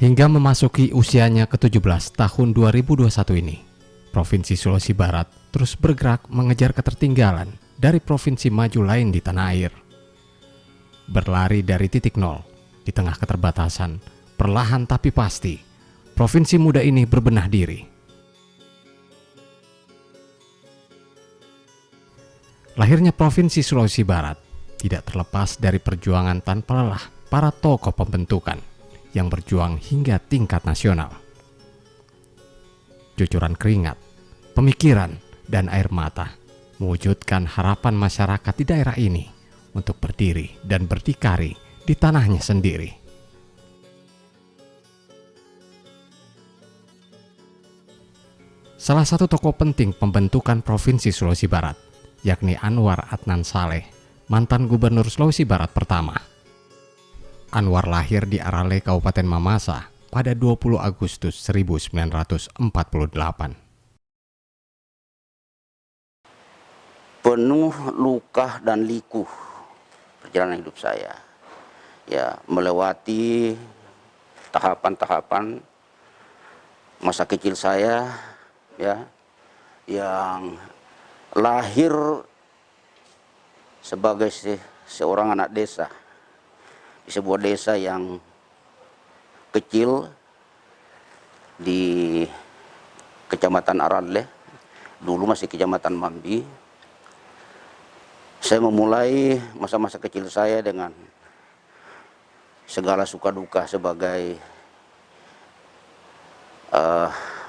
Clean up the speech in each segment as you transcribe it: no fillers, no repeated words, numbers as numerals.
Hingga memasuki usianya ke-17 tahun 2021 ini, Provinsi Sulawesi Barat terus bergerak mengejar ketertinggalan dari provinsi maju lain di tanah air. Berlari dari titik nol, di tengah keterbatasan, perlahan tapi pasti, provinsi muda ini berbenah diri. Lahirnya Provinsi Sulawesi Barat tidak terlepas dari perjuangan tanpa lelah para tokoh pembentukan yang berjuang hingga tingkat nasional. Cucuran keringat, pemikiran, dan air mata mewujudkan harapan masyarakat di daerah ini untuk berdiri dan berdikari di tanahnya sendiri. Salah satu tokoh penting pembentukan Provinsi Sulawesi Barat, yakni Anwar Adnan Saleh, mantan Gubernur Sulawesi Barat pertama. Anwar lahir di Arale, Kabupaten Mamasa pada 20 Agustus 1948. Penuh luka dan liku perjalanan hidup saya. Ya, melewati tahapan-tahapan masa kecil saya, ya, yang lahir sebagai seorang anak desa di sebuah desa yang kecil di Kecamatan Arale, dulu masih Kecamatan Mambi. Saya memulai masa-masa kecil saya dengan segala suka duka sebagai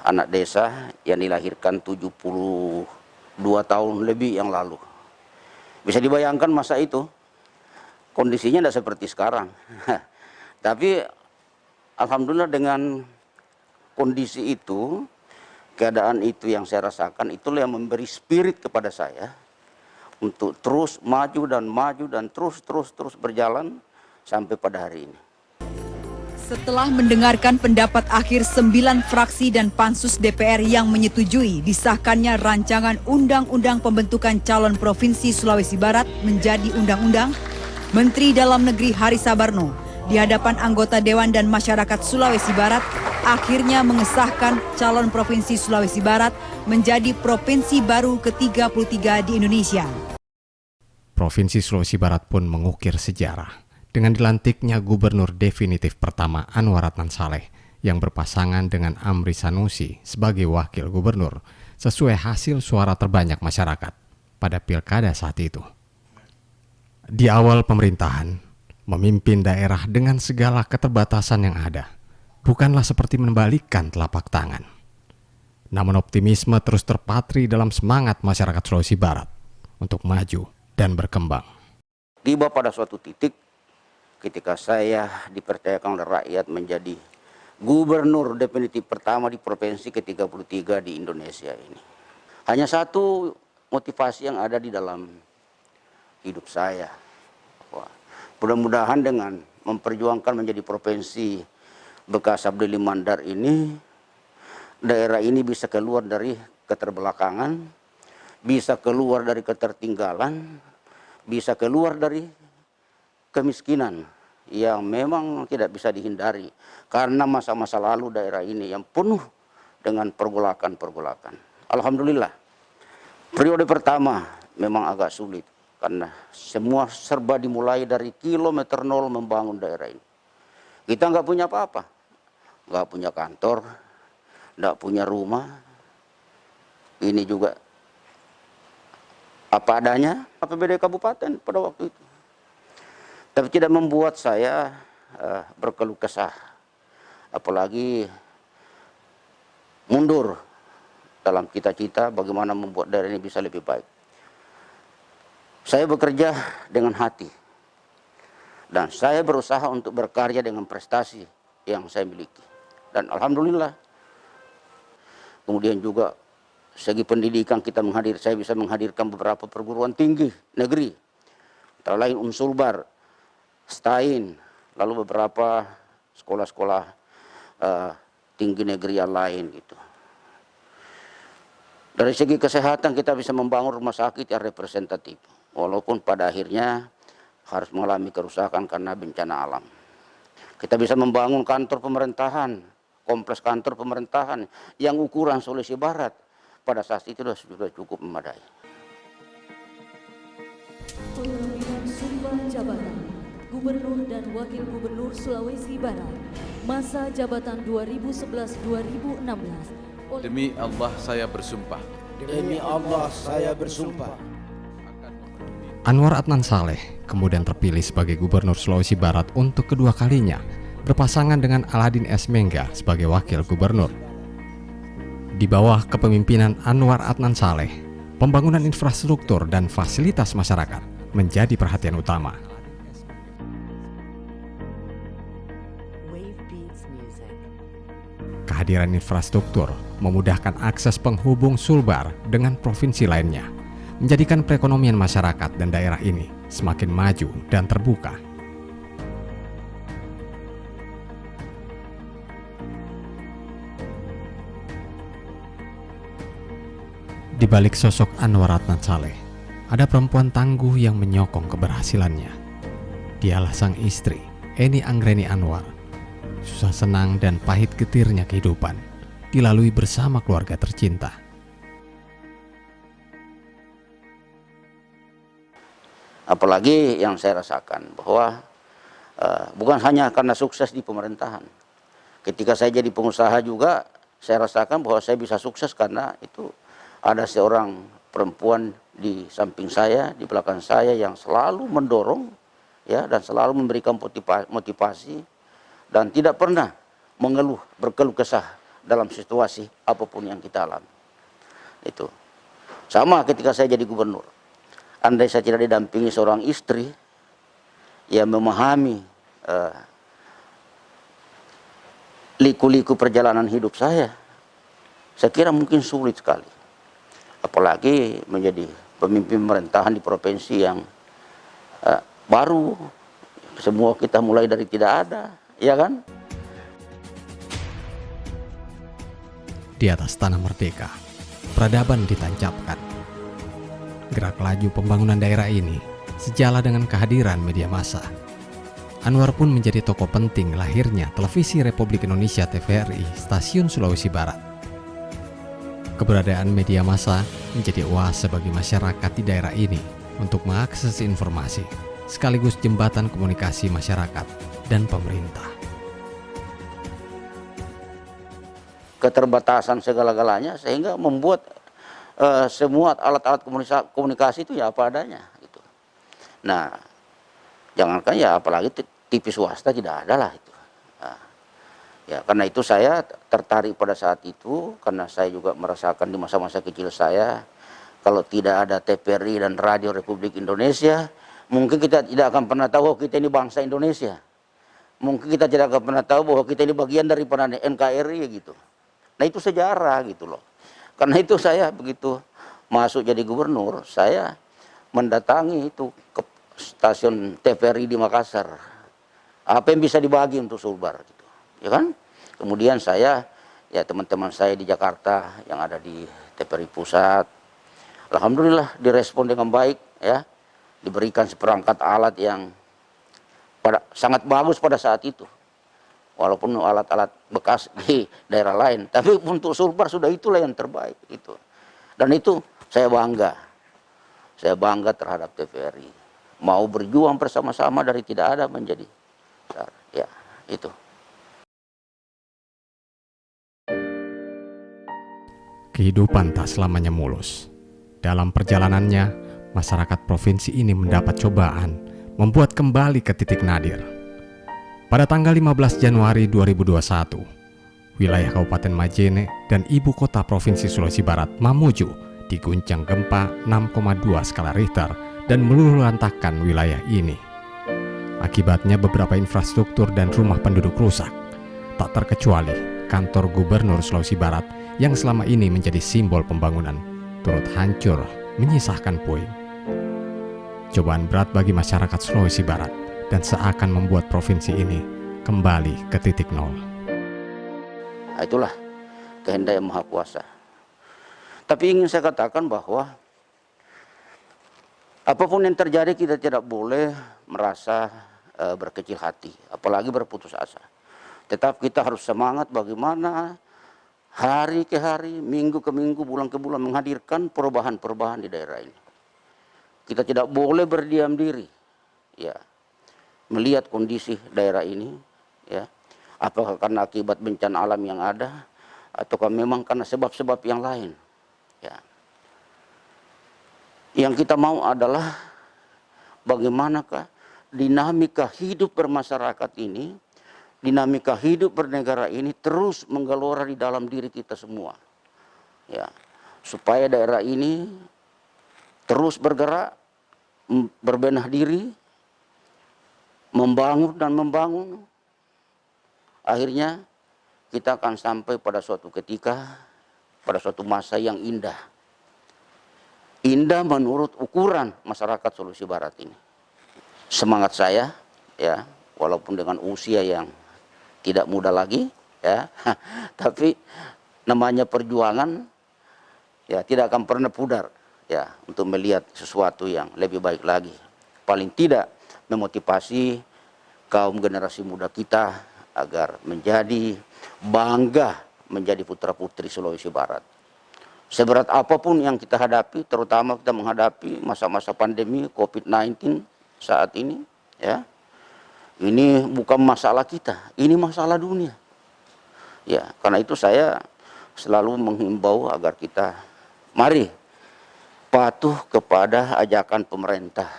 anak desa yang dilahirkan 72 tahun lebih yang lalu. Bisa dibayangkan masa itu kondisinya tidak seperti sekarang. Tapi alhamdulillah dengan kondisi itu, keadaan itu yang saya rasakan, itulah yang memberi spirit kepada saya untuk terus maju dan terus berjalan sampai pada hari ini. Setelah mendengarkan pendapat akhir 9 fraksi dan pansus DPR yang menyetujui disahkannya rancangan Undang-Undang Pembentukan Calon Provinsi Sulawesi Barat menjadi undang-undang, Menteri Dalam Negeri Hari Sabarno di hadapan anggota Dewan dan Masyarakat Sulawesi Barat akhirnya mengesahkan calon Provinsi Sulawesi Barat menjadi provinsi baru ke-33 di Indonesia. Provinsi Sulawesi Barat pun mengukir sejarah dengan dilantiknya gubernur definitif pertama Anwar Adnan Saleh yang berpasangan dengan Amri Sanusi sebagai wakil gubernur sesuai hasil suara terbanyak masyarakat pada pilkada saat itu. Di awal pemerintahan, memimpin daerah dengan segala keterbatasan yang ada bukanlah seperti membalikkan telapak tangan. Namun optimisme terus terpatri dalam semangat masyarakat Sulawesi Barat untuk maju dan berkembang. Tiba pada suatu titik ketika saya dipercayakan oleh rakyat menjadi gubernur definitif pertama di provinsi ke-33 di Indonesia ini. Hanya satu motivasi yang ada di dalam hidup saya. Mudah-mudahan dengan memperjuangkan menjadi provinsi bekas Abdeli Mandar ini, daerah ini bisa keluar dari keterbelakangan, bisa keluar dari ketertinggalan, bisa keluar dari kemiskinan yang memang tidak bisa dihindari karena masa-masa lalu daerah ini yang penuh dengan pergolakan-pergolakan. Alhamdulillah, periode pertama memang agak sulit karena semua serba dimulai dari kilometer nol membangun daerah ini. Kita nggak punya apa-apa, nggak punya kantor, nggak punya rumah. Ini juga apa adanya APBD kabupaten pada waktu itu. Tapi tidak membuat saya berkeluh kesah, apalagi mundur dalam cita-cita bagaimana membuat daerah ini bisa lebih baik. Saya bekerja dengan hati dan saya berusaha untuk berkarya dengan prestasi yang saya miliki. Dan alhamdulillah, kemudian juga segi pendidikan saya bisa menghadirkan beberapa perguruan tinggi negeri, antara lain Unsulbar, Stain, lalu beberapa sekolah-sekolah tinggi negeri yang lain gitu. Dari segi kesehatan kita bisa membangun rumah sakit yang representatif, walaupun pada akhirnya harus mengalami kerusakan karena bencana alam. Kita bisa membangun kantor pemerintahan, kompleks kantor pemerintahan yang ukuran Sulawesi Barat pada saat itu sudah cukup memadai. Pengambilan sumpah jabatan Gubernur dan Wakil Gubernur Sulawesi Barat masa jabatan 2011-2016. Demi Allah saya bersumpah. Demi Allah saya bersumpah. Anwar Adnan Saleh kemudian terpilih sebagai Gubernur Sulawesi Barat untuk kedua kalinya, berpasangan dengan Aladin S. Mengga sebagai Wakil Gubernur. Di bawah kepemimpinan Anwar Adnan Saleh, pembangunan infrastruktur dan fasilitas masyarakat menjadi perhatian utama. Kehadiran infrastruktur memudahkan akses penghubung Sulbar dengan provinsi lainnya, menjadikan perekonomian masyarakat dan daerah ini semakin maju dan terbuka. Di balik sosok Anwar Adnan Saleh, ada perempuan tangguh yang menyokong keberhasilannya. Dialah sang istri, Eni Anggreni Anwar. Susah senang dan pahit getirnya kehidupan dilalui bersama keluarga tercinta. Apalagi yang saya rasakan bahwa bukan hanya karena sukses di pemerintahan. Ketika saya jadi pengusaha juga, saya rasakan bahwa saya bisa sukses karena itu ada seorang perempuan di samping saya, di belakang saya yang selalu mendorong, ya, dan selalu memberikan motivasi dan tidak pernah berkeluh kesah dalam situasi apapun yang kita alami. Itu sama ketika saya jadi gubernur. Andai saya tidak didampingi seorang istri yang memahami liku-liku perjalanan hidup saya kira mungkin sulit sekali. Apalagi menjadi pemimpin pemerintahan di provinsi yang baru, semua kita mulai dari tidak ada, ya kan? Di atas tanah merdeka, peradaban ditancapkan. Gerak laju pembangunan daerah ini sejalan dengan kehadiran media massa. Anwar pun menjadi tokoh penting lahirnya Televisi Republik Indonesia TVRI Stasiun Sulawesi Barat. Keberadaan media massa menjadi oase bagi masyarakat di daerah ini untuk mengakses informasi, sekaligus jembatan komunikasi masyarakat dan pemerintah. Keterbatasan segala-galanya sehingga membuat semua alat-alat komunikasi itu ya apa adanya gitu. Nah, jangankan ya apalagi TV swasta tidak ada lah itu. Nah, ya karena itu saya tertarik pada saat itu karena saya juga merasakan di masa-masa kecil saya kalau tidak ada TVRI dan Radio Republik Indonesia, mungkin kita tidak akan pernah tahu bahwa kita ini bangsa Indonesia. Mungkin kita tidak akan pernah tahu bahwa kita ini bagian daripada NKRI gitu. Nah itu sejarah gitu loh. Karena itu saya begitu masuk jadi gubernur, saya mendatangi itu ke stasiun TVRI di Makassar. Apa yang bisa dibagi untuk Sulbar gitu. Ya kan? Kemudian saya, ya teman-teman saya di Jakarta yang ada di TVRI Pusat, alhamdulillah direspon dengan baik ya. Diberikan seperangkat alat yang sangat bagus pada saat itu. Walaupun alat-alat bekas di daerah lain, tapi untuk Sulbar sudah itulah yang terbaik itu. Dan itu saya bangga terhadap TVRI. Mau berjuang bersama-sama dari tidak ada menjadi besar. Ya, itu. Kehidupan tak selamanya mulus. Dalam perjalanannya, masyarakat provinsi ini mendapat cobaan membuat kembali ke titik nadir. Pada tanggal 15 Januari 2021, wilayah Kabupaten Majene dan ibu kota Provinsi Sulawesi Barat, Mamuju, diguncang gempa 6,2 skala Richter dan meluluhlantahkan wilayah ini. Akibatnya beberapa infrastruktur dan rumah penduduk rusak, tak terkecuali kantor Gubernur Sulawesi Barat yang selama ini menjadi simbol pembangunan, turut hancur menyisahkan puing. Cobaan berat bagi masyarakat Sulawesi Barat dan seakan membuat provinsi ini kembali ke titik nol. Nah, itulah kehendak Yang Maha Kuasa. Tapi ingin saya katakan bahwa apapun yang terjadi kita tidak boleh merasa berkecil hati, apalagi berputus asa. Tetap kita harus semangat bagaimana hari ke hari, minggu ke minggu, bulan ke bulan menghadirkan perubahan-perubahan di daerah ini. Kita tidak boleh berdiam diri, ya, melihat kondisi daerah ini, ya, apakah karena akibat bencana alam yang ada, ataukah memang karena sebab-sebab yang lain, ya. Yang kita mau adalah bagaimanakah dinamika hidup bermasyarakat ini, dinamika hidup bernegara ini terus menggelora di dalam diri kita semua, ya, supaya daerah ini terus bergerak, berbenah diri, membangun dan membangun. Akhirnya kita akan sampai pada suatu ketika, pada suatu masa yang indah. Indah menurut ukuran masyarakat Sulawesi Barat ini. Semangat saya, ya, walaupun dengan usia yang tidak muda lagi, ya, tapi namanya perjuangan, ya, tidak akan pernah pudar, ya, untuk melihat sesuatu yang lebih baik lagi. Paling tidak memotivasi kaum generasi muda kita agar menjadi bangga menjadi putra-putri Sulawesi Barat. Seberat apapun yang kita hadapi, terutama kita menghadapi masa-masa pandemi COVID-19 saat ini, ya, ini bukan masalah kita, ini masalah dunia. Ya, karena itu saya selalu menghimbau agar kita mari patuh kepada ajakan pemerintah,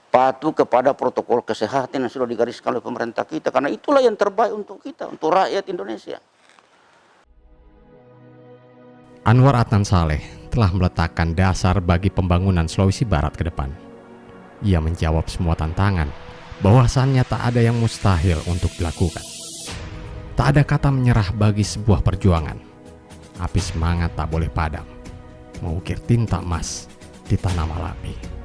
patuh kepada protokol kesehatan yang sudah digariskan oleh pemerintah kita, karena itulah yang terbaik untuk kita, untuk rakyat Indonesia. Anwar Adnan Saleh telah meletakkan dasar bagi pembangunan Sulawesi Barat ke depan. Ia menjawab semua tantangan, bahwasannya tak ada yang mustahil untuk dilakukan. Tak ada kata menyerah bagi sebuah perjuangan. Api semangat tak boleh padam. Mengukir tinta emas di tanah Malawi.